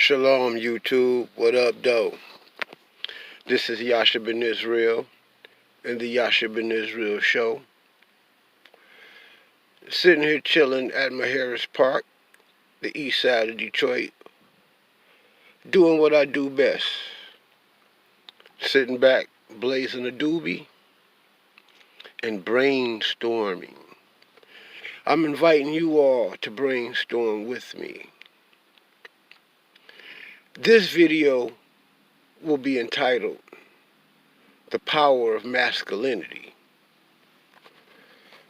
Shalom YouTube, what up though? This is Yasha Ben Israel and the Yasha Ben Israel show. Sitting here chilling at Maharis Park, the east side of Detroit, doing what I do best. Sitting back, blazing a doobie, and brainstorming. I'm inviting you all to brainstorm with me. This video will be entitled The Power of Masculinity.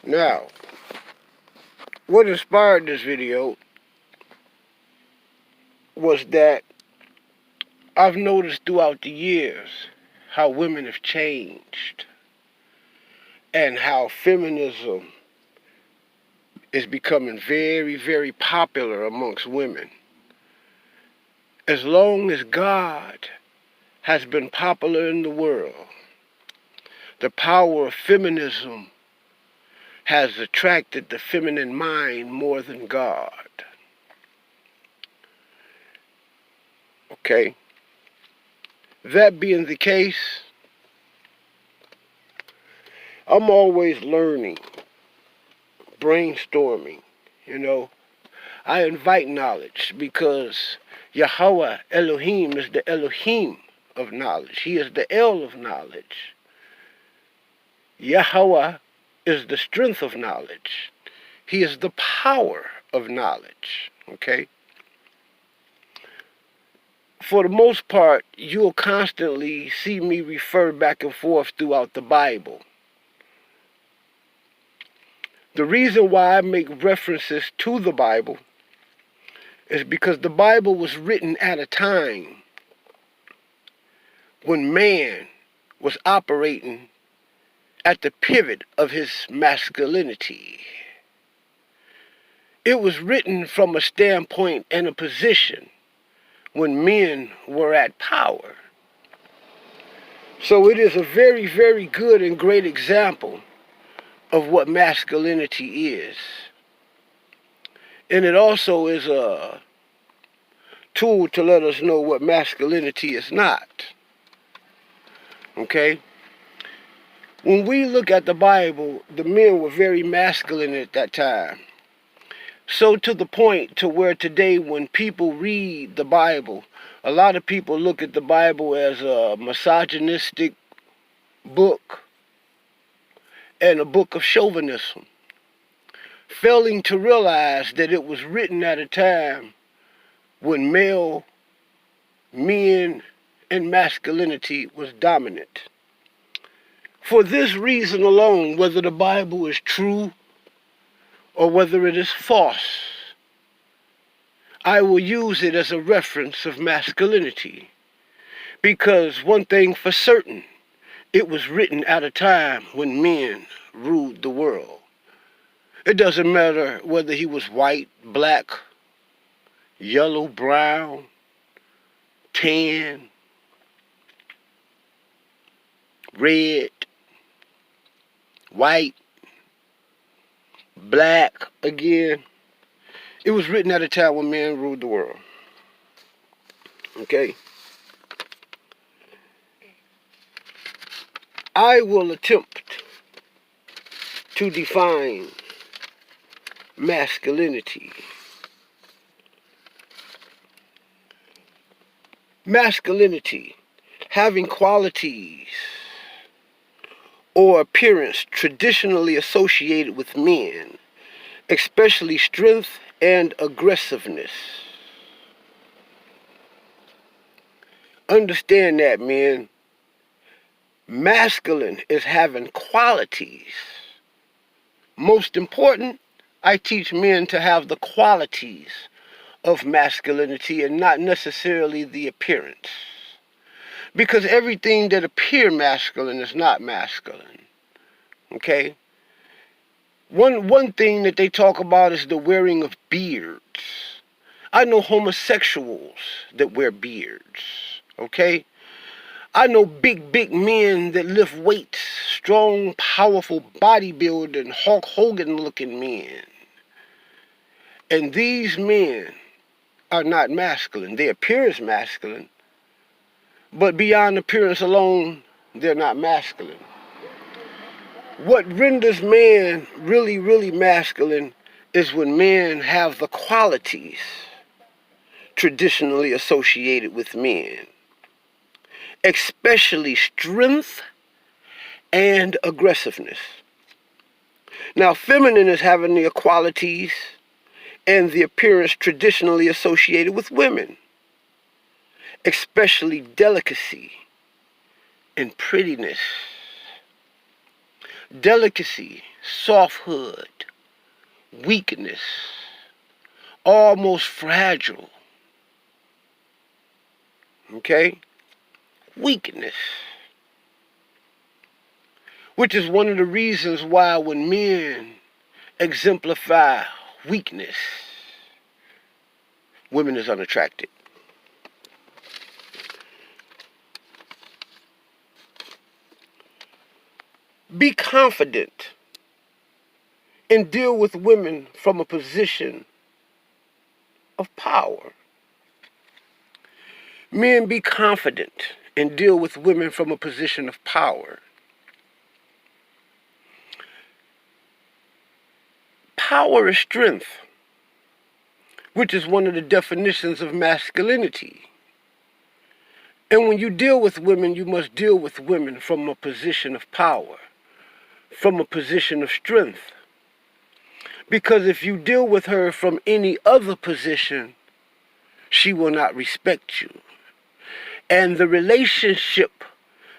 Now, what inspired this video was that I've noticed throughout the years how women have changed and how feminism is becoming very, very popular amongst women. As long as God has been popular in the world, the power of feminism has attracted the feminine mind more than God. Okay? That being the case, I'm always learning, brainstorming, I invite knowledge because Yahweh Elohim is the Elohim of knowledge. He is the El of knowledge. Yahweh is the strength of knowledge. He is the power of knowledge. Okay? For the most part, you'll constantly see me refer back and forth throughout the Bible. The reason why I make references to the Bible is because the Bible was written at a time when man was operating at the pivot of his masculinity. It was written from a standpoint and a position when men were at power. So it is a very, very good and great example of what masculinity is. And it also is a tool to let us know what masculinity is not. Okay? When we look at the Bible, the men were very masculine at that time. So to the point to where today when people read the Bible, a lot of people look at the Bible as a misogynistic book and a book of chauvinism, failing to realize that it was written at a time when men and masculinity was dominant. For this reason alone, whether the Bible is true or whether it is false, I will use it as a reference of masculinity. Because one thing for certain, it was written at a time when men ruled the world. It doesn't matter whether he was white, black, yellow, brown, tan, red, white, black again. It was written at a time when men ruled the world. Okay? I will attempt to define masculinity. Masculinity, having qualities or appearance traditionally associated with men, especially strength and aggressiveness. Understand that, men. Masculine is having qualities. Most important, I teach men to have the qualities of masculinity and not necessarily the appearance. Because everything that appears masculine is not masculine. Okay? One thing that they talk about is the wearing of beards. I know homosexuals that wear beards. Okay? I know big men that lift weights, strong, powerful, bodybuilding, Hulk Hogan looking men. And these men are not masculine. They appear as masculine, but beyond appearance alone, they're not masculine. What renders man really, really masculine is when men have the qualities traditionally associated with men, especially strength and aggressiveness. Now, feminine is having the qualities and the appearance traditionally associated with women, especially delicacy and prettiness. Delicacy, softhood, weakness, almost fragile. Okay? Weakness. Which is one of the reasons why when men exemplify weakness, women is unattracted. Be confident and deal with women from a position of power. Men, be confident and deal with women from a position of power. Power is strength, which is one of the definitions of masculinity. And when you deal with women, you must deal with women from a position of power, from a position of strength. Because if you deal with her from any other position, she will not respect you. And the relationship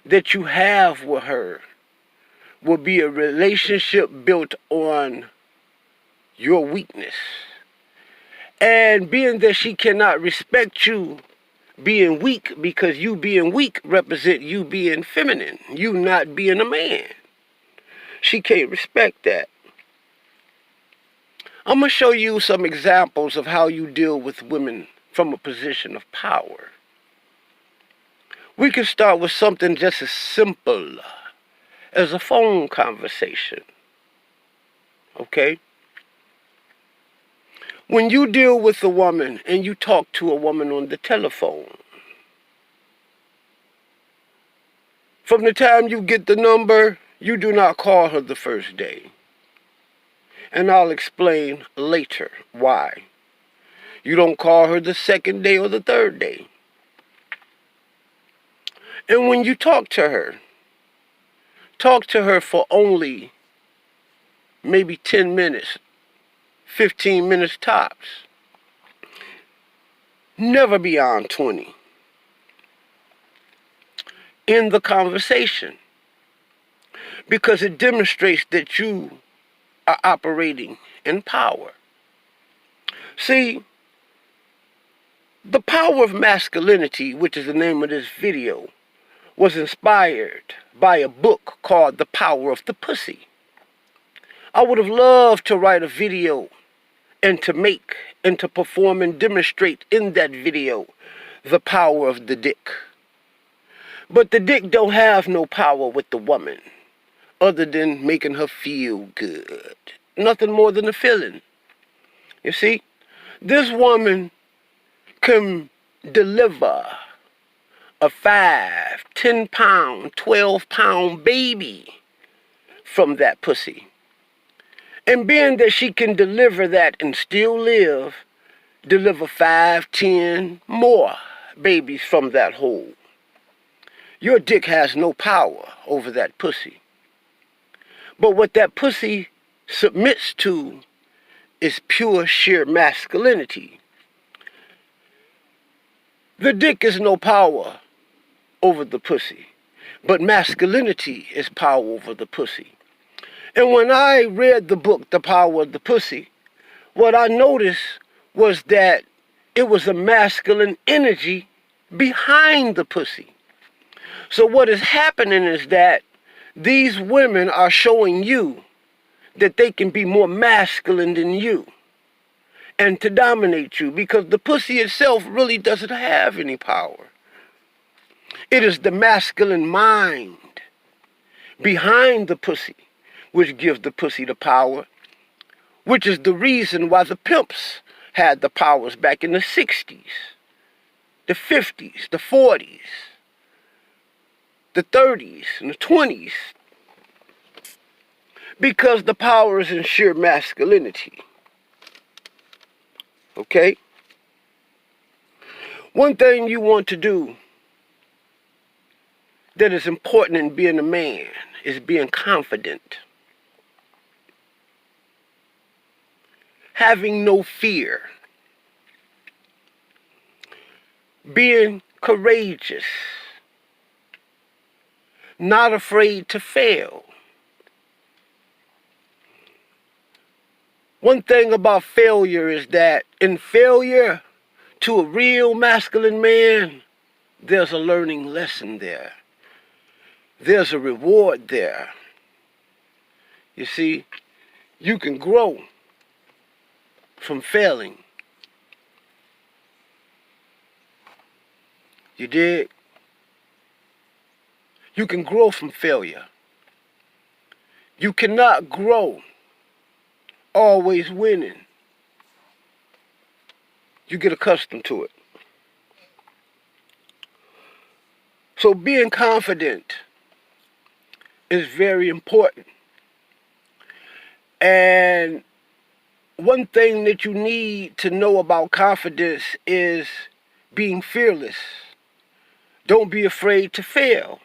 that you have with her will be a relationship built on your weakness. And being that she cannot respect you being weak, because you being weak represent you being feminine, you not being a man. She can't respect that. I'm going to show you some examples of how you deal with women from a position of power. We can start with something just as simple as a phone conversation. Okay? When you deal with a woman and you talk to a woman on the telephone, from the time you get the number, you do not call her the first day. And I'll explain later why. You don't call her the second day or the third day. And when you talk to her for only maybe 10 minutes, 15 minutes tops. Never beyond 20. In the conversation. Because it demonstrates that you are operating in power. See, the Power of Masculinity, which is the name of this video, was inspired by a book called The Power of the Pussy. I would have loved to write a video and to make and to perform and demonstrate in that video the power of the dick. But the dick don't have no power with the woman other than making her feel good. Nothing more than a feeling. You see, this woman can deliver a 5, 10 pound, 12 pound baby from that pussy. And being that she can deliver that and still live, deliver 5, 10 more babies from that hole. Your dick has no power over that pussy. But what that pussy submits to is pure, sheer masculinity. The dick is no power over the pussy, but masculinity is power over the pussy. And when I read the book, The Power of the Pussy, what I noticed was that it was a masculine energy behind the pussy. So what is happening is that these women are showing you that they can be more masculine than you and to dominate you, because the pussy itself really doesn't have any power. It is the masculine mind behind the pussy which gives the pussy the power, which is the reason why the pimps had the powers back in the 60s, the 50s, the 40s, the 30s, and the 20s, because the power is in sheer masculinity. Okay? One thing you want to do that is important in being a man is being confident. Having no fear. Being courageous. Not afraid to fail. One thing about failure is that in failure, to a real masculine man, there's a learning lesson there. There's a reward there. You see, you can grow from failing. You dig? You can grow from failure. You cannot grow always winning. You get accustomed to it. So being confident is very important. And one thing that you need to know about confidence is being fearless. Don't be afraid to fail.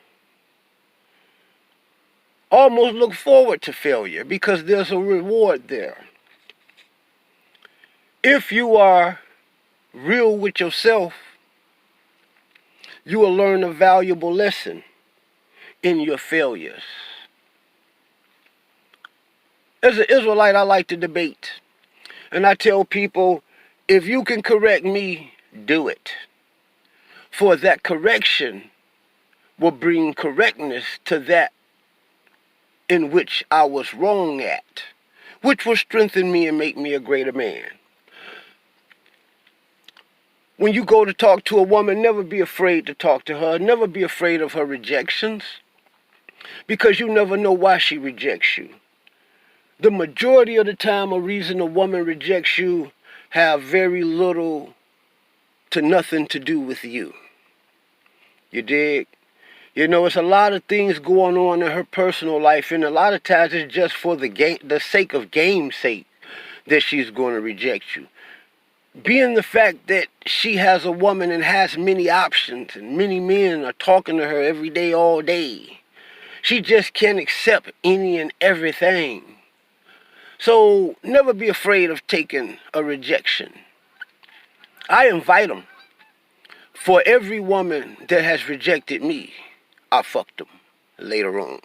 Almost look forward to failure because there's a reward there. If you are real with yourself, you will learn a valuable lesson in your failures. As an Israelite, I like to debate. And I tell people, if you can correct me, do it. For that correction will bring correctness to that in which I was wrong at, which will strengthen me and make me a greater man. When you go to talk to a woman, never be afraid to talk to her. Never be afraid of her rejections, because you never know why she rejects you. The majority of the time, a reason a woman rejects you have very little to nothing to do with you. You dig? You know, it's a lot of things going on in her personal life, and a lot of times it's just for the sake of game's sake that she's going to reject you. Being the fact that she has a woman and has many options, and many men are talking to her every day, all day, she just can't accept any and everything. So never be afraid of taking a rejection. I invite them. For every woman that has rejected me, I fucked them later on.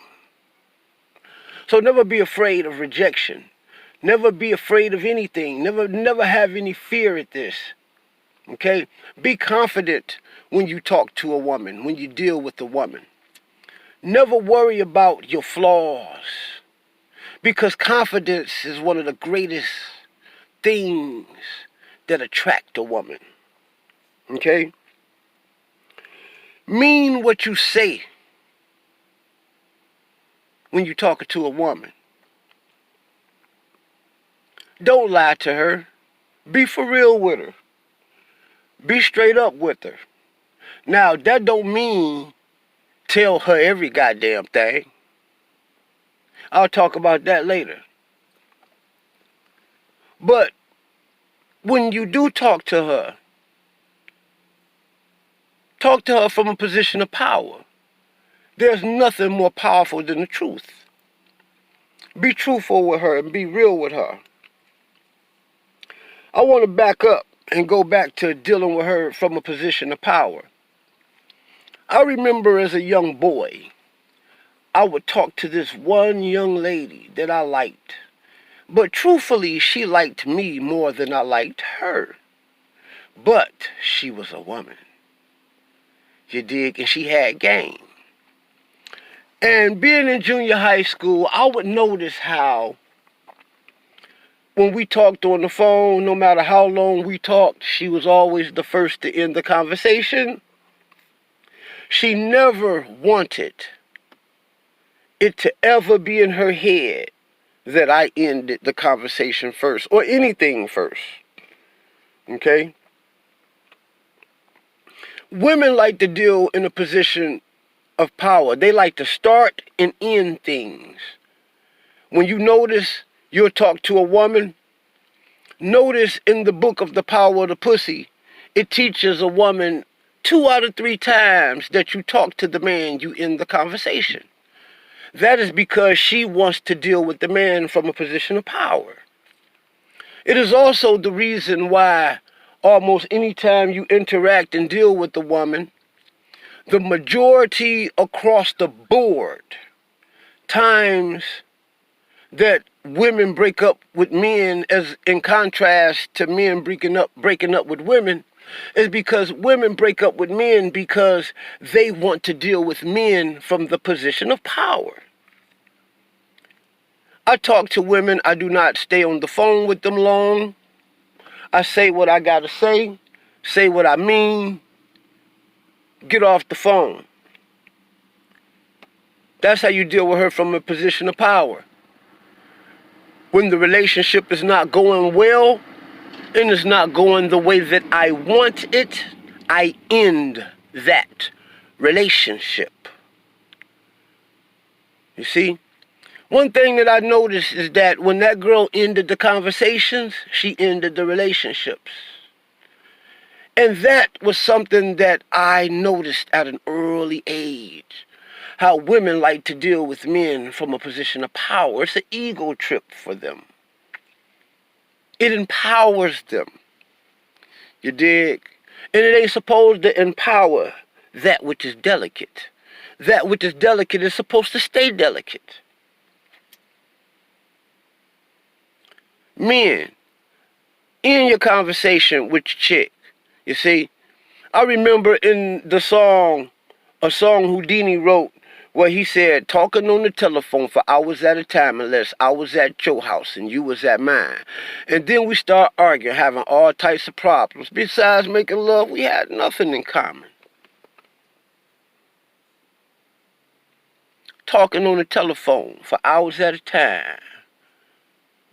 So never be afraid of rejection. Never be afraid of anything. Never have any fear at this. Okay? Be confident when you talk to a woman, when you deal with a woman. Never worry about your flaws, because confidence is one of the greatest things that attract a woman. Okay? Mean what you say when you're talking to a woman. Don't lie to her. Be for real with her. Be straight up with her. Now, that don't mean tell her every goddamn thing. I'll talk about that later. But when you do talk to her from a position of power. There's nothing more powerful than the truth. Be truthful with her and be real with her. I want to back up and go back to dealing with her from a position of power. I remember as a young boy, I would talk to this one young lady that I liked. But truthfully, she liked me more than I liked her. But she was a woman. You dig? And she had game. And being in junior high school, I would notice how when we talked on the phone, no matter how long we talked, she was always the first to end the conversation. She never wanted it to ever be in her head that I ended the conversation first or anything first. Okay? Women like to deal in a position of power. They like to start and end things. When you notice, you'll talk to a woman. Notice in the book of the Power of the Pussy, it teaches a woman 2 out of 3 times that you talk to the man, you end the conversation. That is because she wants to deal with the man from a position of power. It is also the reason why almost any time you interact and deal with the woman, the majority across the board times that women break up with men, as in contrast to men breaking up with women, is because women break up with men because they want to deal with men from the position of power. I talk to women. I do not stay on the phone with them long. I say what I gotta say what I mean, get off the phone. That's how you deal with her from a position of power. When the relationship is not going well and it's not going the way that I want it, I end that relationship. You see? One thing that I noticed is that when that girl ended the conversations, she ended the relationships. And that was something that I noticed at an early age. How women like to deal with men from a position of power. It's an ego trip for them. It empowers them. You dig? And it ain't supposed to empower that which is delicate. That which is delicate is supposed to stay delicate. Men, in your conversation with your chick, you see, I remember in the song, a song Houdini wrote, where he said, talking on the telephone for hours at a time unless I was at your house and you was at mine. And then we start arguing, having all types of problems. Besides making love, we had nothing in common. Talking on the telephone for hours at a time.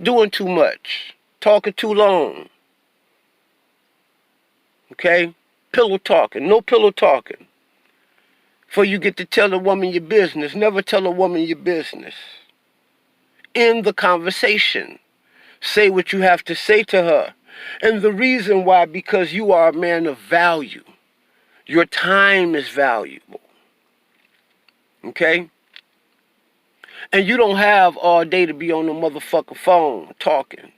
Doing too much. Talking too long. Okay? Pillow talking. No pillow talking. For you get to tell a woman your business. Never tell a woman your business. End the conversation. Say what you have to say to her. And the reason why, because you are a man of value. Your time is valuable. Okay? And you don't have all day to be on the motherfucking phone talking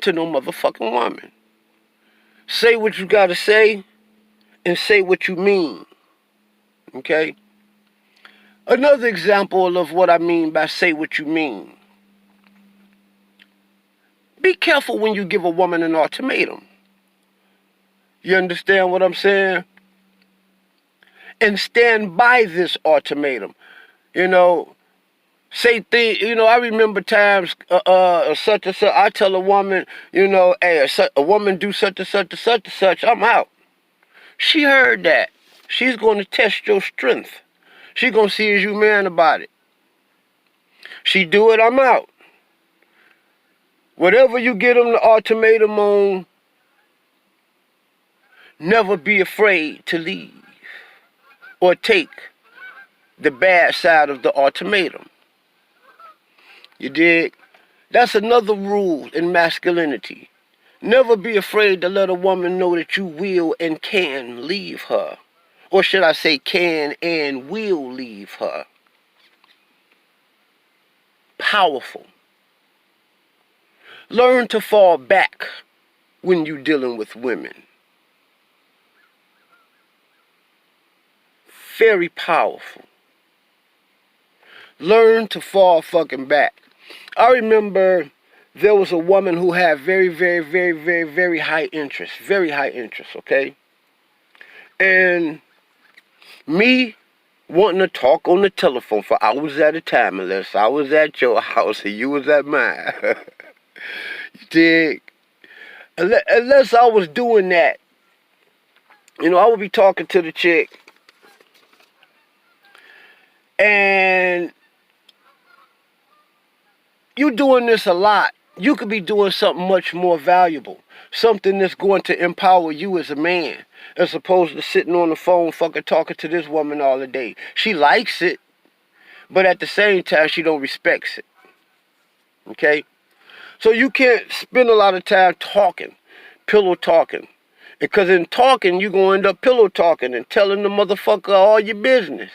to no motherfucking woman. Say what you gotta say and say what you mean. Okay? Another example of what I mean by say what you mean. Be careful when you give a woman an ultimatum. You understand what I'm saying? And stand by this ultimatum. You know, say things, I remember times, such and such, I tell a woman, hey, a woman do such and such and such and such, I'm out. She heard that. She's going to test your strength. She's going to see is you man about it. She do it, I'm out. Whatever you get them the ultimatum on, never be afraid to leave or take the bad side of the ultimatum. You dig? That's another rule in masculinity. Never be afraid to let a woman know that you will and can leave her. Or should I say can and will leave her. Powerful. Learn to fall back when you're dealing with women. Very powerful. Learn to fall fucking back. I remember there was a woman who had very, very, very, very, very high interest. Very high interest, okay? And me wanting to talk on the telephone for hours at a time unless I was at your house and you was at mine. You dig? Unless I was doing that, I would be talking to the chick and you doing this a lot You could be doing something much more valuable, something that's going to empower you as a man, as opposed to sitting on the phone fucking talking to this woman all the day. She likes it, but at the same time, she don't respect it. Okay? So you can't spend a lot of time talking, pillow talking. Because in talking, you're going to end up pillow talking and telling the motherfucker all your business.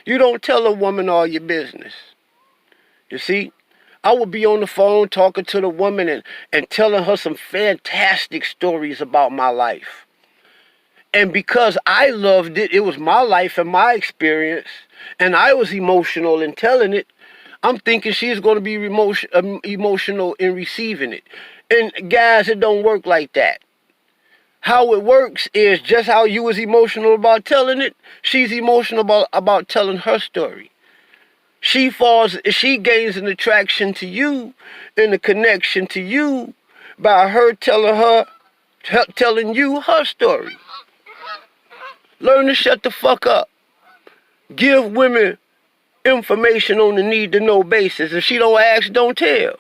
You don't tell a woman all your business. You see? I would be on the phone talking to the woman and telling her some fantastic stories about my life. And because I loved it, it was my life and my experience, and I was emotional in telling it, I'm thinking she's going to be emotional in receiving it. And guys, it don't work like that. How it works is just how you was emotional about telling it, she's emotional about telling her story. She gains an attraction to you and a connection to you by her telling you her story. Learn to shut the fuck up. Give women information on the need-to-know basis. If she don't ask, don't tell.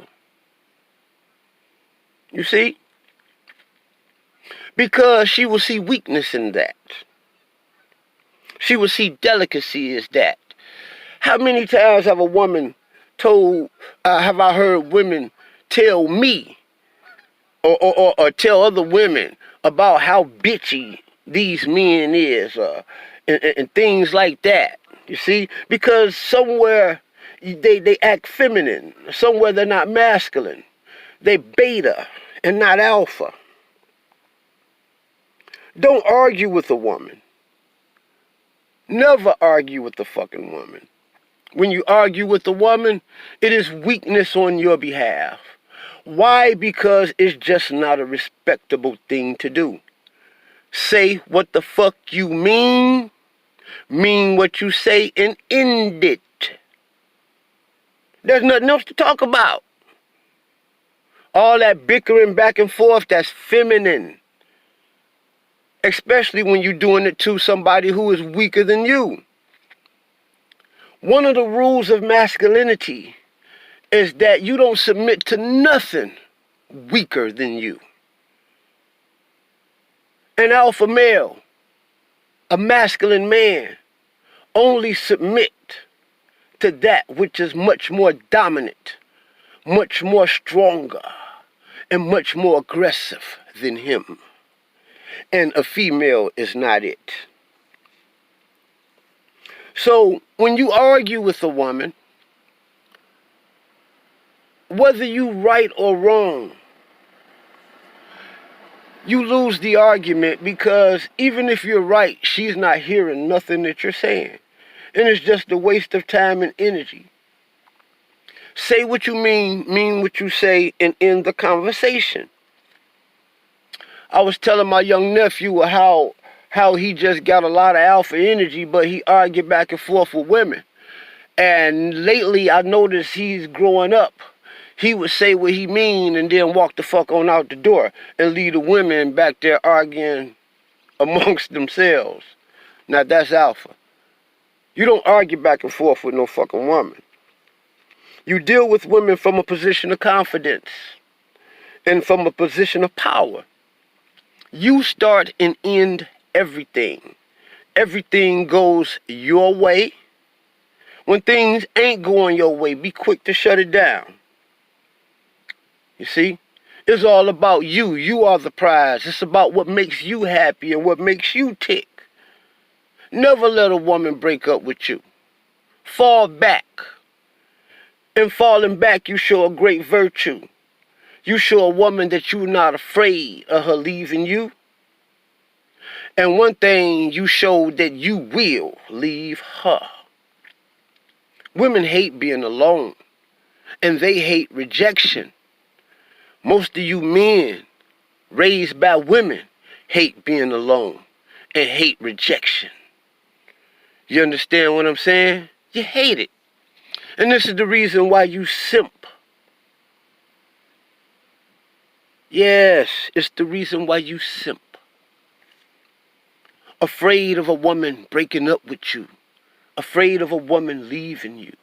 You see? Because she will see weakness in that. She will see delicacy as that. How many times have I heard women tell me or tell other women about how bitchy these men is and things like that, you see? Because somewhere they act feminine, somewhere they're not masculine. They beta and not alpha. Don't argue with a woman. Never argue with a fucking woman. When you argue with a woman, it is weakness on your behalf. Why? Because it's just not a respectable thing to do. Say what the fuck you mean what you say, and end it. There's nothing else to talk about. All that bickering back and forth, that's feminine. Especially when you're doing it to somebody who is weaker than you. One of the rules of masculinity is that you don't submit to nothing weaker than you. An alpha male, a masculine man, only submit to that which is much more dominant, much more stronger, and much more aggressive than him. And a female is not it. So when you argue with a woman, whether you right or wrong, you lose the argument, because even if you're right, she's not hearing nothing that you're saying. And it's just a waste of time and energy. Say what you mean what you say, and end the conversation. I was telling my young nephew how he just got a lot of alpha energy, but he argued back and forth with women. And lately I noticed he's growing up. He would say what he mean and then walk the fuck on out the door and leave the women back there arguing amongst themselves. Now that's alpha. You don't argue back and forth with no fucking woman. You deal with women from a position of confidence and from a position of power. You start and end everything. Everything goes your way. When things ain't going your way, be quick to shut it down. You see? It's all about you. You are the prize. It's about what makes you happy and what makes you tick. Never let a woman break up with you. Fall back. In falling back, you show a great virtue. You show a woman that you're not afraid of her leaving you. And one thing, you show that you will leave her. Women hate being alone, and they hate rejection. Most of you men raised by women hate being alone and hate rejection. You understand what I'm saying? You hate it. And this is the reason why you simp. Yes, it's the reason why you simp. Afraid of a woman breaking up with you. Afraid of a woman leaving you.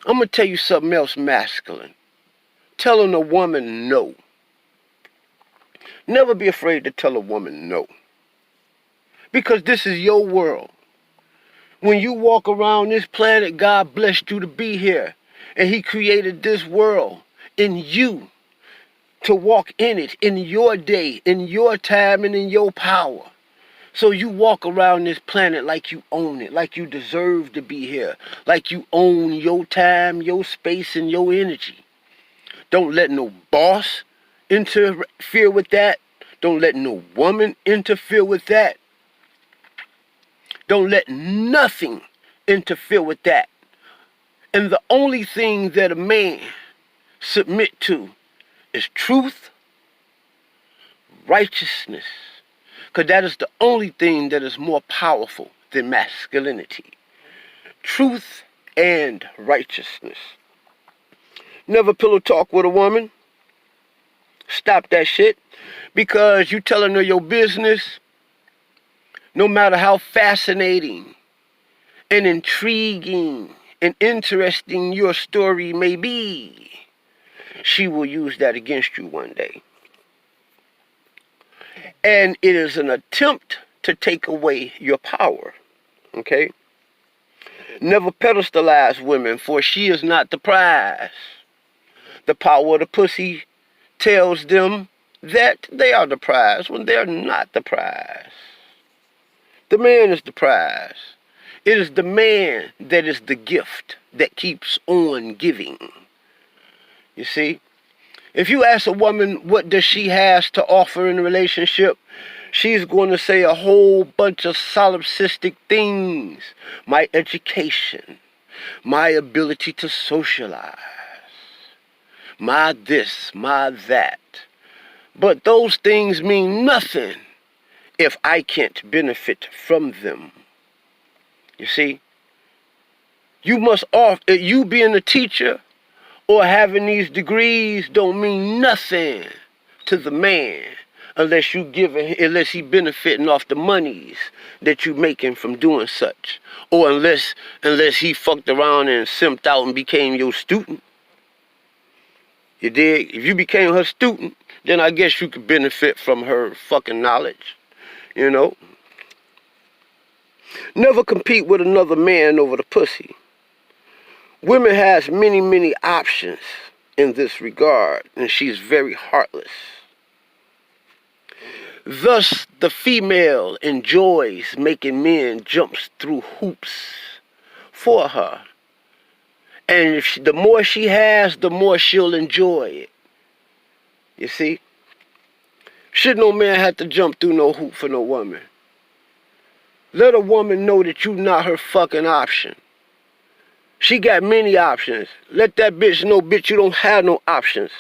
I'm going to tell you something else masculine. telling a woman no. Never be afraid to tell a woman no. Because this is your world. When you walk around this planet, God blessed you to be here. And He created this world in you to walk in it, in your day, in your time, and in your power. So you walk around this planet like you own it, like you deserve to be here, like you own your time, your space, and your energy. Don't let no boss interfere with that. Don't let no woman interfere with that. Don't let nothing interfere with that. And the only thing that a man submit to is truth, righteousness. Because that is the only thing that is more powerful than masculinity. Truth and righteousness. Never pillow talk with a woman. Stop that shit. Because you telling her your business, no matter how fascinating and intriguing and interesting your story may be, she will use that against you one day. And it is an attempt to take away your power. Okay? Never pedestalize women, for she is not the prize. The power of the pussy tells them that they are the prize when they're not the prize. The man is the prize. It is the man that is the gift that keeps on giving. You see? If you ask a woman what does she has to offer in a relationship, she's going to say a whole bunch of solipsistic things. My education, my ability to socialize, my this, my that. But those things mean nothing if I can't benefit from them. You see? You being a teacher or having these degrees don't mean nothing to the man unless he benefiting off the monies that you making from doing such. Or unless he fucked around and simped out and became your student. You dig? If you became her student, then I guess you could benefit from her fucking knowledge. You know? Never compete with another man over the pussy. Women has many, many options in this regard, and she's very heartless. Thus, the female enjoys making men jump through hoops for her. And the more she has, the more she'll enjoy it. You see? Should no man have to jump through no hoop for no woman. Let a woman know that you not her fucking option. She got many options. Let that bitch know, bitch, you don't have no options.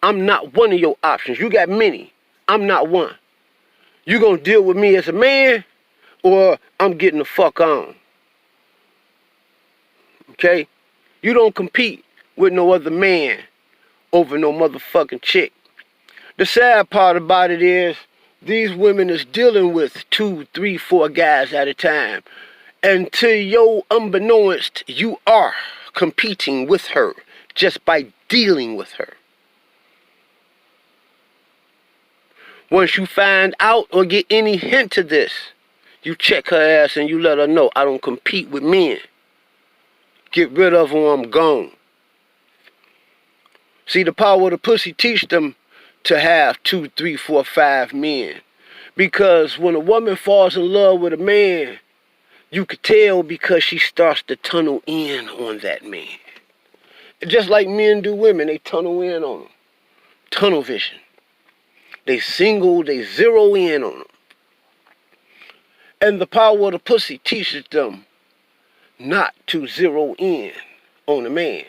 I'm not one of your options. You got many. I'm not one. You gonna deal with me as a man, or I'm getting the fuck on. Okay? You don't compete with no other man over no motherfucking chick. The sad part about it is, these women is dealing with 2, 3, 4 guys at a time. And to your unbeknownst, you are competing with her just by dealing with her. Once you find out or get any hint of this, you check her ass and you let her know, I don't compete with men. Get rid of them, I'm gone. See, the power of the pussy teach them to have 2, 3, 4, 5 men. Because when a woman falls in love with a man, you could tell because she starts to tunnel in on that man. Just like men do women, they tunnel in on them. Tunnel vision. They zero in on them. And the power of the pussy teaches them not to zero in on a man.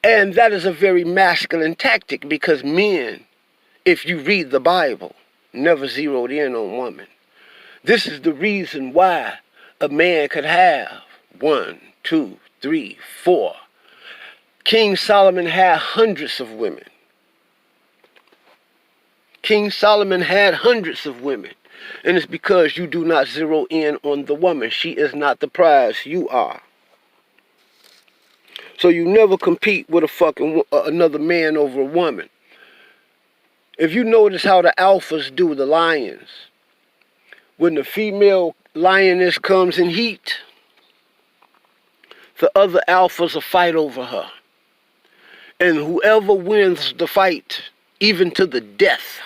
And that is a very masculine tactic because men, if you read the Bible, never zeroed in on women. This is the reason why a man could have 1, 2, 3, 4. King Solomon had hundreds of women. King Solomon had hundreds of women. And it's because you do not zero in on the woman. She is not the prize. You are. So you never compete with a fucking another man over a woman. If you notice how the alphas do, the lions, when the female lioness comes in heat, the other alphas will fight over her. And whoever wins the fight, even to the death,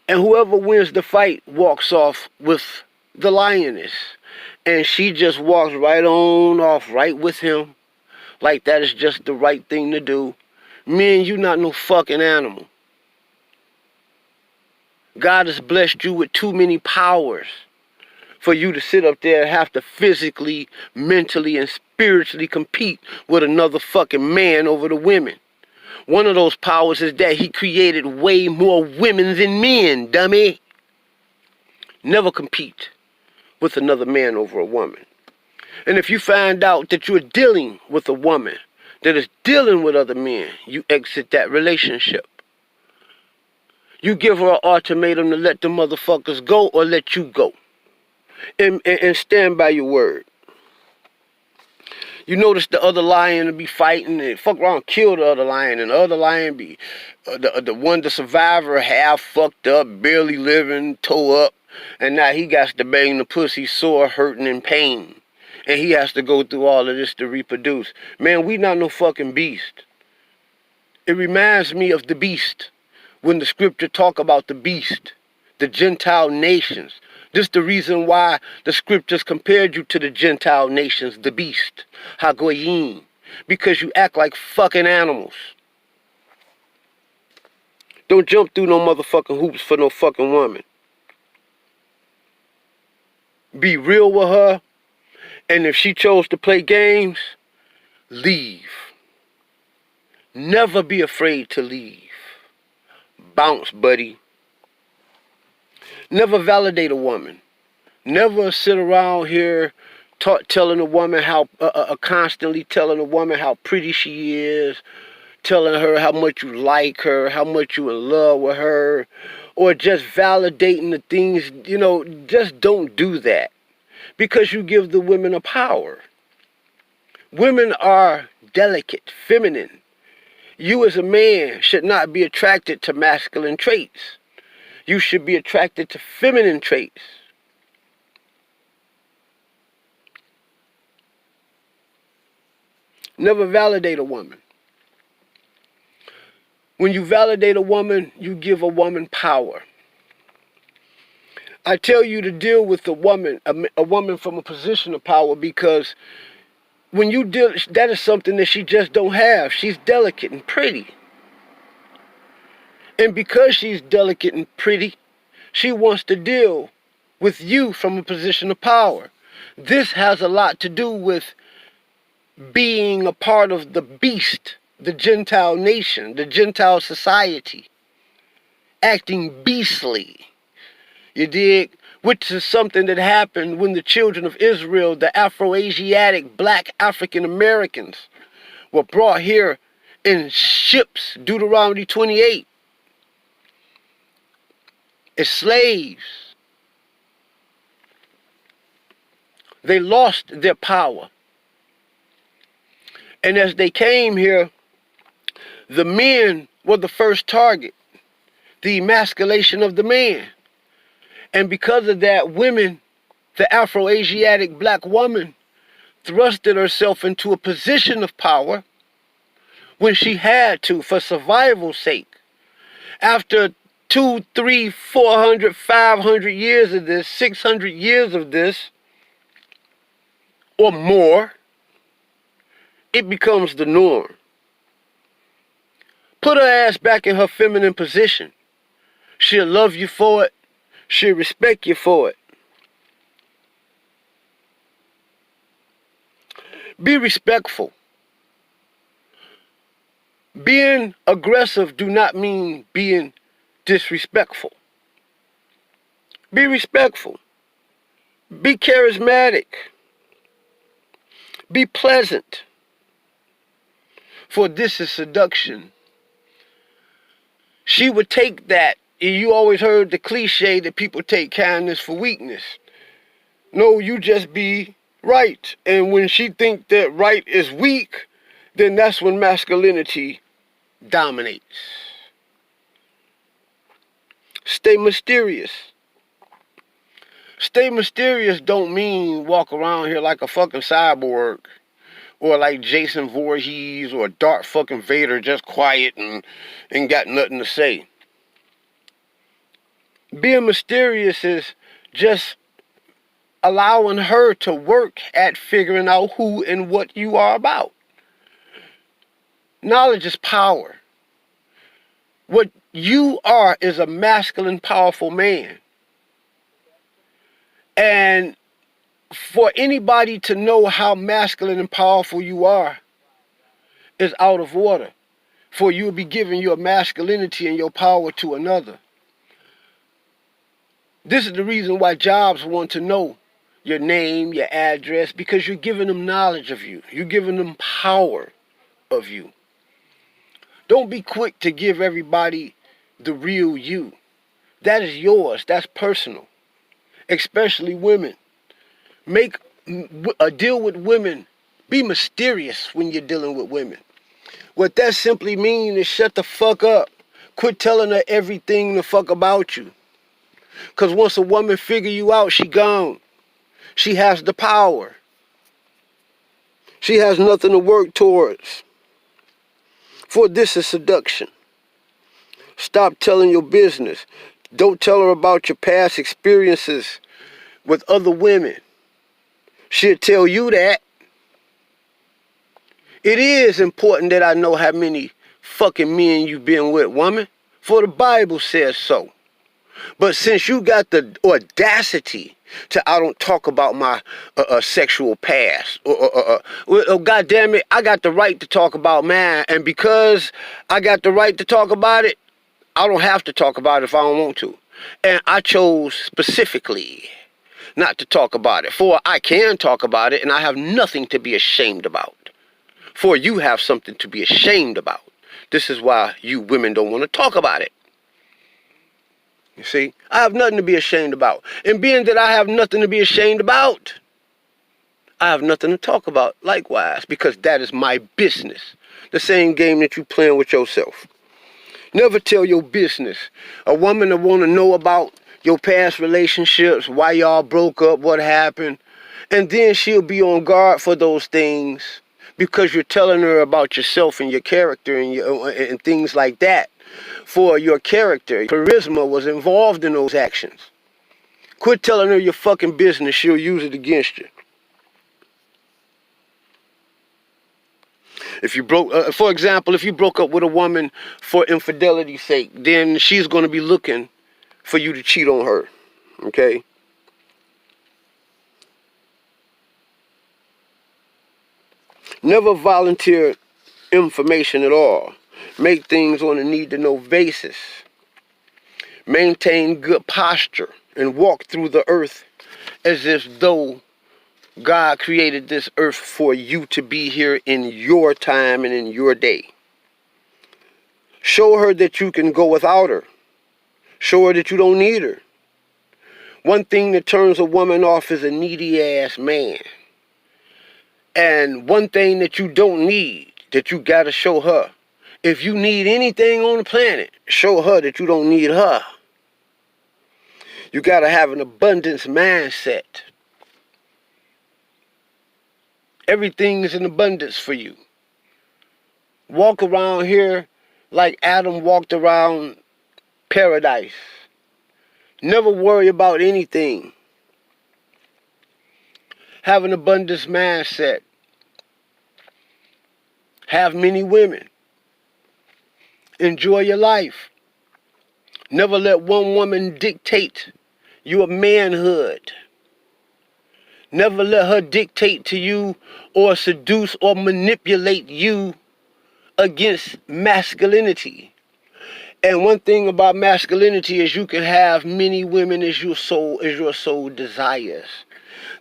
and whoever wins the fight walks off with the lioness. And she just walks right on off, right with him, like that is just the right thing to do. Man, you not no fucking animal. God has blessed you with too many powers for you to sit up there and have to physically, mentally, and spiritually compete with another fucking man over the women. One of those powers is that he created way more women than men, dummy. Never compete with another man over a woman. And if you find out that you're dealing with a woman that is dealing with other men, you exit that relationship. You give her an ultimatum to let the motherfuckers go or let you go. And stand by your word. You notice the other lion will be fighting and fuck around, kill the other lion, and the other lion be the survivor, half fucked up, barely living, toe up, and now he got to bang the pussy, sore, hurting, in pain, and he has to go through all of this to reproduce. Man, we not no fucking beast. It reminds me of the beast when the scripture talk about the beast, the Gentile nations. This is the reason why the scriptures compared you to the Gentile nations, the beast, Hagoyim, because you act like fucking animals. Don't jump through no motherfucking hoops for no fucking woman. Be real with her, and if she chose to play games, leave. Never be afraid to leave. Bounce, buddy. Never validate a woman. Never sit around here telling a woman how, constantly telling a woman how pretty she is, telling her how much you like her, how much you in love with her, or just validating the things, just don't do that. Because you give the women a power. Women are delicate, feminine. You as a man should not be attracted to masculine traits. You should be attracted to feminine traits. Never validate a woman. When you validate a woman, you give a woman power. I tell you to deal with a woman from a position of power, because when you deal, that is something that she just don't have. She's delicate and pretty. And because she's delicate and pretty, she wants to deal with you from a position of power. This has a lot to do with being a part of the beast, the Gentile nation, the Gentile society. Acting beastly. You dig? Which is something that happened when the children of Israel, the Afro-Asiatic, black African Americans, were brought here in ships, Deuteronomy 28. As slaves. They lost their power. And as they came here, the men were the first target. The emasculation of the man. And because of that, women, the Afro-Asiatic black woman, thrusted herself into a position of power when she had to, for survival's sake. After 200, 300, 400, 500 years of this, 600 years of this, or more, it becomes the norm. Put her ass back in her feminine position. She'll love you for it. She'll respect you for it. Be respectful. Being aggressive do not mean being disrespectful. Be respectful. Be charismatic. Be pleasant. For this is seduction. She would take that. You always heard the cliche that people take kindness for weakness. No, you just be right. And when she think that right is weak, then that's when masculinity dominates. Stay mysterious. Stay mysterious don't mean walk around here like a fucking cyborg or like Jason Voorhees or Darth fucking Vader, just quiet and ain't got nothing to say. Being mysterious is just allowing her to work at figuring out who and what you are about. Knowledge is power. What you are is a masculine, powerful man. And for anybody to know how masculine and powerful you are is out of order. For you will be giving your masculinity and your power to another. This is the reason why jobs want to know your name, your address, because you're giving them knowledge of you. You're giving them power of you. Don't be quick to give everybody the real you. That is yours. That's personal. Especially women. Make a deal with women. Be mysterious when you're dealing with women. What that simply means is shut the fuck up. Quit telling her everything the fuck about you. Because once a woman figure you out, she gone. She has the power. She has nothing to work towards. For this is seduction. Stop telling your business. Don't tell her about your past experiences with other women. She'll tell you that. It is important that I know how many fucking men you've been with, woman. For the Bible says so. But since you got the audacity to, I don't talk about my sexual past. Well, God damn it, I got the right to talk about mine. And because I got the right to talk about it, I don't have to talk about it if I don't want to. And I chose specifically not to talk about it. For I can talk about it and I have nothing to be ashamed about. For you have something to be ashamed about. This is why you women don't want to talk about it. You see, I have nothing to be ashamed about. And being that I have nothing to be ashamed about, I have nothing to talk about likewise, because that is my business. The same game that you playing with yourself. Never tell your business. A woman that want to know about your past relationships, why y'all broke up, what happened, and then she'll be on guard for those things because you're telling her about yourself and your character and things like that. For your character, charisma was involved in those actions. Quit telling her your fucking business. She'll use it against you. If you broke, for example, if you broke up with a woman for infidelity's sake, then she's going to be looking for you to cheat on her. Okay? Never volunteer information at all. Make things on a need-to-know basis. Maintain good posture and walk through the earth as if though God created this earth for you to be here in your time and in your day. Show her that you can go without her. Show her that you don't need her. One thing that turns a woman off is a needy ass man. And one thing that you don't need, that you gotta show her. If you need anything on the planet, show her that you don't need her. You gotta have an abundance mindset. Everything is in abundance for you. Walk around here like Adam walked around paradise. Never worry about anything. Have an abundance mindset. Have many women. Enjoy your life. Never let one woman dictate your manhood. Never let her dictate to you or seduce or manipulate you against masculinity. And one thing about masculinity is you can have many women as your soul desires.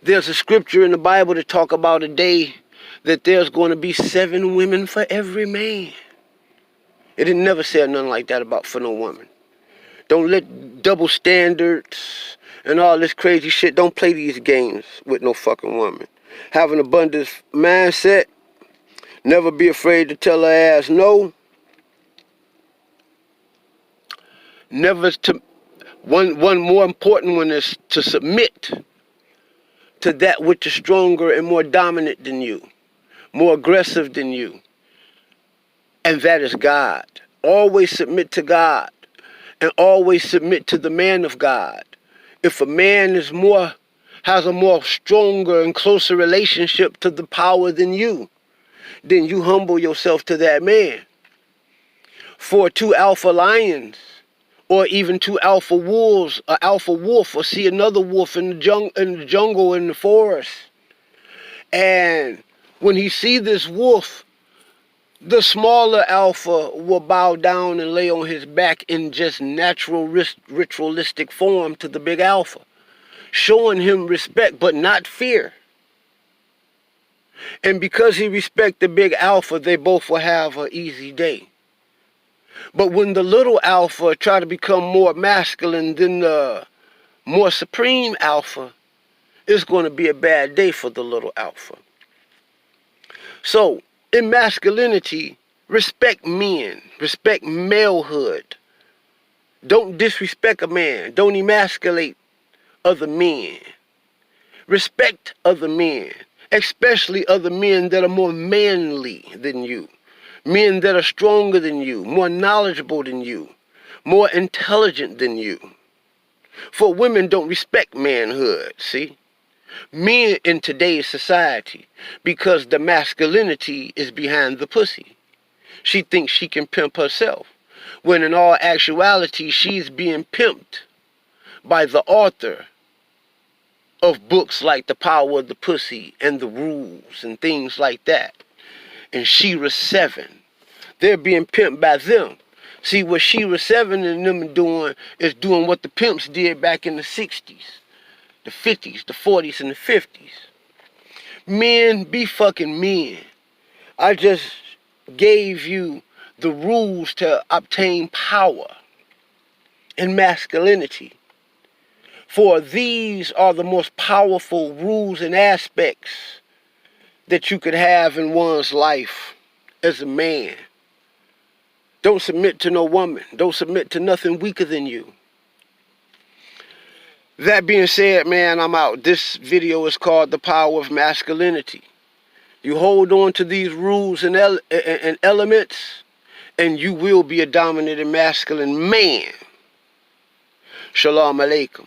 There's a scripture in the Bible that talk about a day that there's going to be 7 women for every man. It didn't never say nothing like that about for no woman. Don't let double standards and all this crazy shit, don't play these games with no fucking woman. Have an abundance mindset. Never be afraid to tell her ass no. Never to one more important one is to submit to that which is stronger and more dominant than you, more aggressive than you. And that is God. Always submit to God. And always submit to the man of God. If a man has a more stronger and closer relationship to the power than you, then you humble yourself to that man. For two alpha lions, or even two alpha wolves, an alpha wolf will see another wolf in the jungle, in the forest. And when he sees this wolf, the smaller alpha will bow down and lay on his back in just natural ritualistic form to the big alpha, showing him respect but not fear. And because he respects the big alpha, they both will have an easy day. But when the little alpha try to become more masculine than the more supreme alpha, it's going to be a bad day for the little alpha. So, in masculinity, respect men, respect malehood. Don't disrespect a man. Don't emasculate other men. Respect other men, especially other men that are more manly than you. Men that are stronger than you, more knowledgeable than you, more intelligent than you. For women don't respect manhood, see? Men in today's society, because the masculinity is behind the pussy. She thinks she can pimp herself, when in all actuality she's being pimped by the author of books like The Power of the Pussy and The Rules and things like that. And Shira 7. They're being pimped by them. See, what Shira 7 and them doing is doing what the pimps did back in the 60s, the 50s, the 40s, and the 50s. Men, be fucking men. I just gave you the rules to obtain power and masculinity. For these are the most powerful rules and aspects that you could have in one's life as a man. Don't submit to no woman. Don't submit to nothing weaker than you. That being said, man, I'm out. This video is called The Power of Masculinity. You hold on to these rules and elements, and you will be a dominant and masculine man. Shalom alaikum.